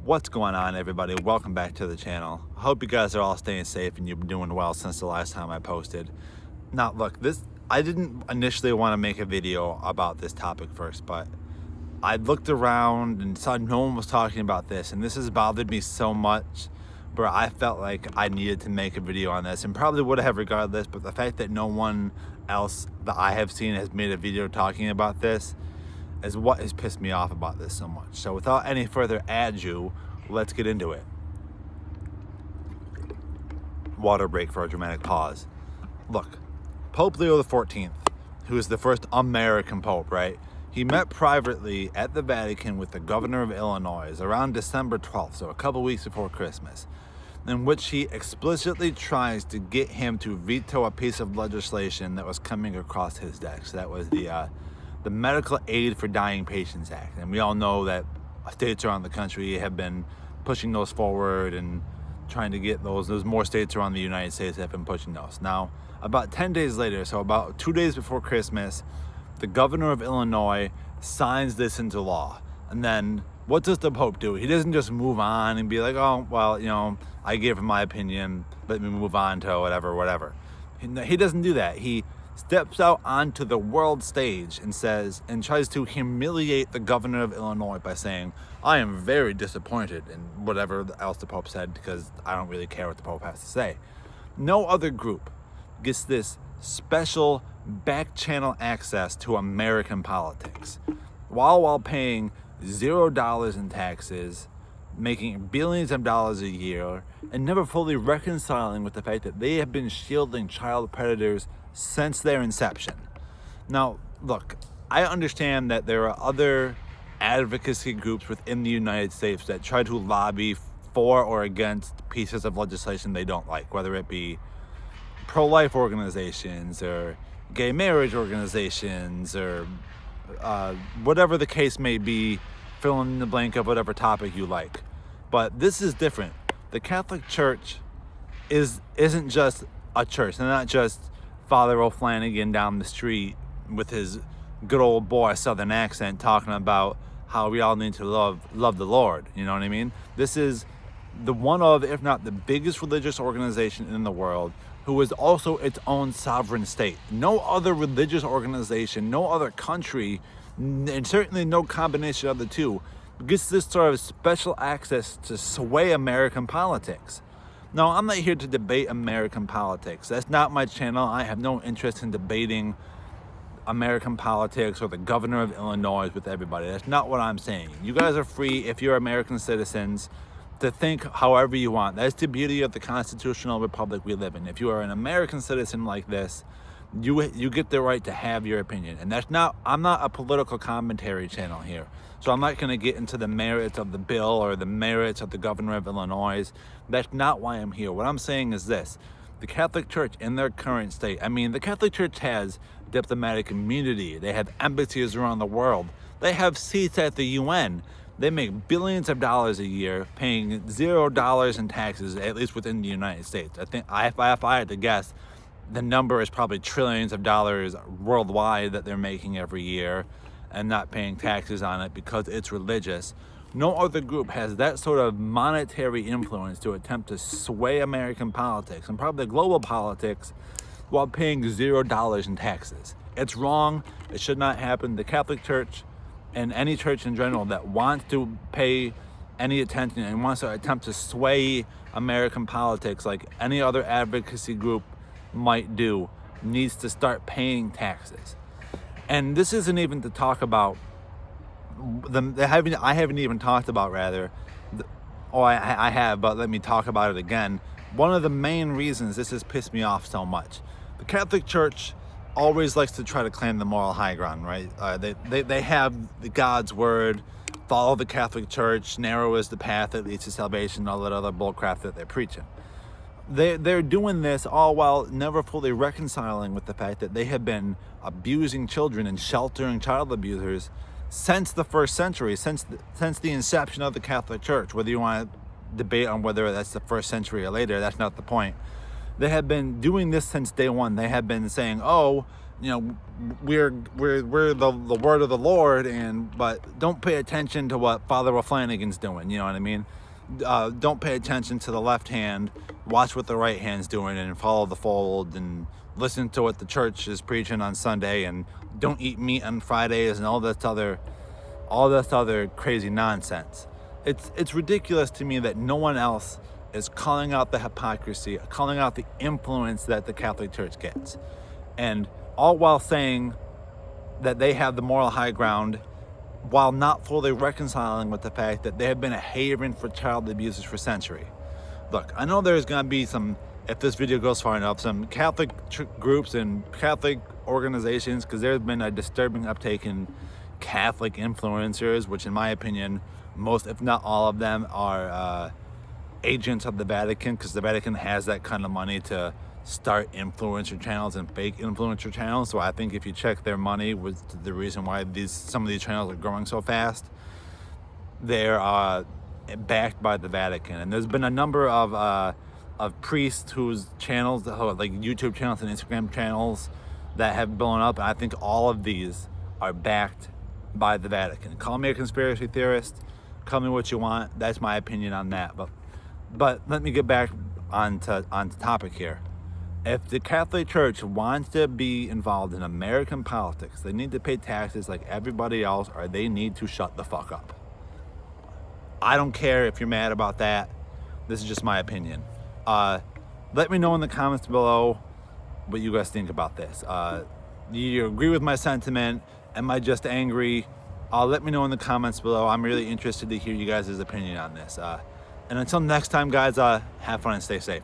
What's going on, everybody? Welcome back to the channel. I hope you guys are all staying safe and you've been doing well since the last time I posted. Now, look, I didn't initially want to make a video about this topic first, but I looked around and saw no one was talking about this, and this has bothered me so much, but I felt like I needed to make a video on this, and probably would have regardless, but the fact that no one else that I have seen has made a video talking about this is what has pissed me off about this so much. So without any further ado, let's get into it. Water break for a dramatic pause. Look, Pope Leo XIV, who is the first American Pope, right? He met privately at the Vatican with the governor of Illinois around December 12th, so a couple weeks before Christmas, in which he explicitly tries to get him to veto a piece of legislation that was coming across his desk. That was the Medical Aid for Dying Patients Act. And we all know that states around the country have been pushing those forward and trying to get those. There's more states around the United States that have been pushing those. Now, about 10 days later, so about 2 days before Christmas, the governor of Illinois signs this into law. And then what does the Pope do? He doesn't just move on and be like, oh, well, I gave him my opinion, let me move on to whatever. He doesn't do that. He steps out onto the world stage and tries to humiliate the governor of Illinois by saying, I am very disappointed in whatever else the Pope said, because I don't really care what the Pope has to say. No other group gets this special back channel access to American politics while paying $0 in taxes, making billions of dollars a year, and never fully reconciling with the fact that they have been shielding child predators since their inception. Now, look, I understand that there are other advocacy groups within the United States that try to lobby for or against pieces of legislation they don't like, whether it be pro-life organizations or gay marriage organizations or whatever the case may be, fill in the blank of whatever topic you like. But this is different. The Catholic Church isn't just a church. They're not just Father O'Flanagan down the street with his good old boy Southern accent talking about how we all need to love the Lord. You know what I mean? This is the one of, if not the biggest religious organization in the world, who is also its own sovereign state. No other religious organization, no other country, and certainly no combination of the two, gets this sort of special access to sway American politics. Now, I'm not here to debate American politics. That's not my channel. I have no interest in debating American politics or the governor of Illinois with everybody. That's not what I'm saying. You guys are free, if you're American citizens, to think however you want. That's the beauty of the constitutional republic we live in. If you are an American citizen like this, you get the right to have your opinion. And I'm not a political commentary channel here. So I'm not going to get into the merits of the bill or the merits of the governor of Illinois. That's not why I'm here. What I'm saying is this. The Catholic Church in their current state, the Catholic Church has diplomatic immunity. They have embassies around the world. They have seats at the UN. They make billions of dollars a year, paying $0 in taxes, at least within the United States. I think if I had to guess, the number is probably trillions of dollars worldwide that they're making every year and not paying taxes on it because it's religious. No other group has that sort of monetary influence to attempt to sway American politics and probably global politics while paying $0 in taxes. It's wrong. It should not happen. The Catholic Church and any church in general that wants to pay any attention and wants to attempt to sway American politics like any other advocacy group might do needs to start paying taxes. And this isn't even to talk about I haven't even talked about I have, but let me talk about it again. One of the main reasons this has pissed me off so much, the Catholic Church always likes to try to claim the moral high ground, right? They have God's word, follow the Catholic Church, narrow is the path that leads to salvation, all that other bullcrap that they're preaching. They're doing this all while never fully reconciling with the fact that they have been abusing children and sheltering child abusers since the first century, since the inception of the Catholic Church. Whether you want to debate on whether that's the first century or later, that's not the point. They have been doing this since day one. They have been saying, you know, we're the word of the Lord, but don't pay attention to what Father O'Flanagan's doing. You know what I mean? Don't pay attention to the left hand. Watch what the right hand's doing, and follow the fold, and listen to what the church is preaching on Sunday, and don't eat meat on Fridays, and all this other crazy nonsense. It's ridiculous to me that no one else is calling out the hypocrisy, calling out the influence that the Catholic Church gets, and all while saying that they have the moral high ground, while not fully reconciling with the fact that they have been a haven for child abusers for centuries. Look, I know there's going to be some, if this video goes far enough, some Catholic groups and Catholic organizations, because there's been a disturbing uptake in Catholic influencers, which in my opinion, most, if not all of them, are agents of the Vatican, because the Vatican has that kind of money to start influencer channels and fake influencer channels. So I think if you check their money, was the reason why some of these channels are growing so fast. They're backed by the Vatican, and there's been a number of priests whose channels, like YouTube channels and Instagram channels, that have blown up. And I think all of these are backed by the Vatican. Call me a conspiracy theorist, call me what you want. That's my opinion on that. But let me get back onto topic here. If the Catholic Church wants to be involved in American politics, they need to pay taxes like everybody else, or they need to shut the fuck up. I don't care if you're mad about that. This is just my opinion. Let me know in the comments below what you guys think about this. You agree with my sentiment? Am I just angry? Let me know in the comments below. I'm really interested to hear you guys' opinion on this. And until next time, guys, have fun and stay safe.